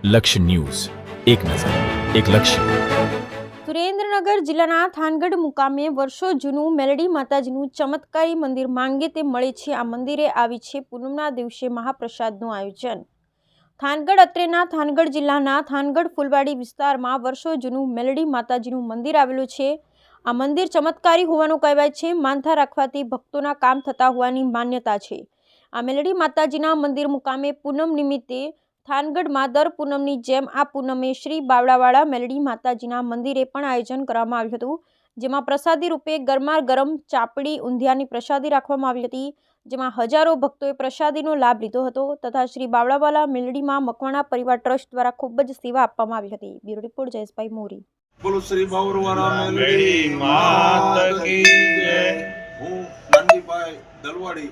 લક્ષ્ય ન્યૂઝ, એક નજર, એક લક્ષ્ય. સુરેન્દ્રનગર જિલ્લાના થાનગઢ મુકામે વર્ષો જૂનું મેલડી માતાજીનું ચમત્કારી મંદિર માંગે તે મળે છે. આ મંદિરે આવી છે પૂનમના દિવસે મહાપ્રસાદનું આયોજન. થાનગઢ અત્રેના થાનગઢ જિલ્લાના થાનગઢ ફૂલવાડી વિસ્તારમાં વર્ષો જૂનું મેલડી માતાજીનું મંદિર આવેલું છે. આ મંદિર ચમત્કારી હોવાનું કહેવાય છે. માનતા રાખવાથી ભક્તોના કામ થતા હોવાની માન્યતા છે. આ મેલડી માતાજીના મંદિર મુકામે પૂનમ નિમિત્તે થાનગઢમાં દર પૂનમની જેમ આ પૂનમે શ્રી બાવળાવાળા મેલડી માતાજીના મંદિરે પણ આયોજન કરવામાં આવ્યું હતું, જેમાં પ્રસાદી રૂપે ગરમા ગરમ ચાપડી ઊંધિયાની પ્રસાદી રાખવામાં આવી હતી, જેમાં હજારો ભક્તોએ પ્રસાદીનો લાભ લીધો હતો તથા શ્રી બાવળાવાળા મેલડીમાં મકવાણા પરિવાર ટ્રસ્ટ દ્વારા ખૂબ જ સેવા આપવામાં આવી હતી. બ્યુરો રિપોર્ટ જયેશભાઈ મોરી. બોલો શ્રી બાવળાવાળા મેલડી માત કી જય. હું નાનજીભાઈ દલવાડી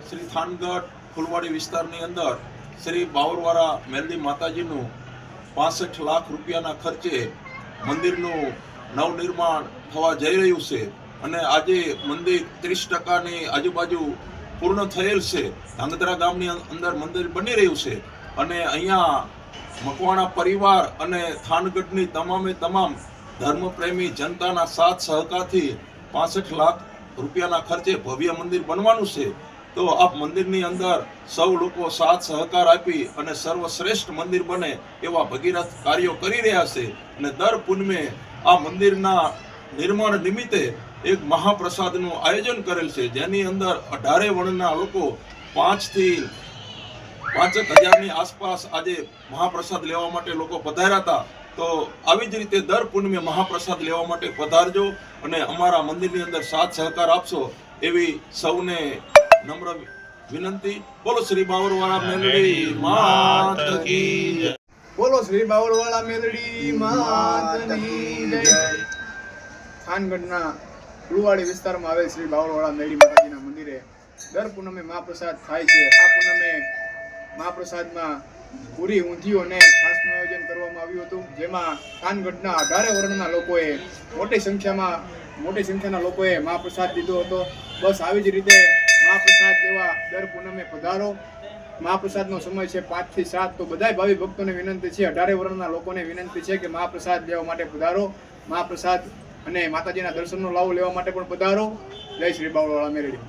શ્રી થાનગઢ ફૂલવાડી વિસ્તારની અંદર શ્રી બાવળાવાળા મેલડી માતાજીનું 65 લાખ રૂપિયાના ખર્ચે મંદિરનું નવનિર્માણ થવા જઈ રહ્યું છે અને આજે મંદિર 30%ની આજુબાજુ પૂર્ણ થયેલ છે. ધાંગધ્રા ગામની અંદર મંદિર બની રહ્યું છે અને અહીંયા મકવાણા પરિવાર અને થાનગઢની તમામે તમામ ધર્મપ્રેમી જનતાના સાથ સહકારથી 65 લાખ રૂપિયાના ખર્ચે ભવ્ય મંદિર બનવાનું છે. તો આ મંદિરની અંદર સૌ લોકો સાથ સહકાર આપી અને સર્વશ્રેષ્ઠ મંદિર બને એવા ભગીરથ કાર્યો કરી રહ્યા છે અને દર પૂનમે આ મંદિરના નિર્માણ નિમિત્તે એક મહાપ્રસાદનું આયોજન કરેલ છે, જેની અંદર 18 વર્ણના લોકો 5 થી 5,000ની આસપાસ આજે મહાપ્રસાદ લેવા માટે લોકો પધાર્યા હતા. તો આવી જ રીતે દર પૂનમે મહાપ્રસાદ લેવા માટે પધારજો અને અમારા મંદિરની અંદર સાથ સહકાર આપશો એવી સૌને નમ્ર વિનંતી. બોલો શ્રી બાવળાવાળા મેલડી માત કી જય. બોલો શ્રી બાવળાવાળા મેલડી માતની જય. થાનગઢના ફૂલવાડી વિસ્તારમાં આવેલ શ્રી બાવળાવાળા મેલડી માતાજીના મંદિરે દર પૂનમે મહાપ્રસાદ થાય છે. આ પૂનમે મહાપ્રસાદમાં પૂરી ઊંધિયું અને છાશનું આયોજન કરવામાં આવ્યું હતું, જેમાં થાનગઢના 18 વર્ણના લોકોએ મોટી સંખ્યાના લોકોએ મહાપ્રસાદ લીધો હતો. બસ આવી જ રીતે મહાપ્રસાદ લેવા દર પૂનમે પધારો. મહાપ્રસાદનો સમય છે 5 થી 7. તો બધાય ભાવિ ભક્તોને વિનંતી છે, 18 વર્ણના લોકોને વિનંતી છે કે મહાપ્રસાદ લેવા માટે પધારો. મહાપ્રસાદ અને માતાજીના દર્શનનો લાવો લેવા માટે પણ પધારો. જય શ્રી બાવળાવાળા મેલડી.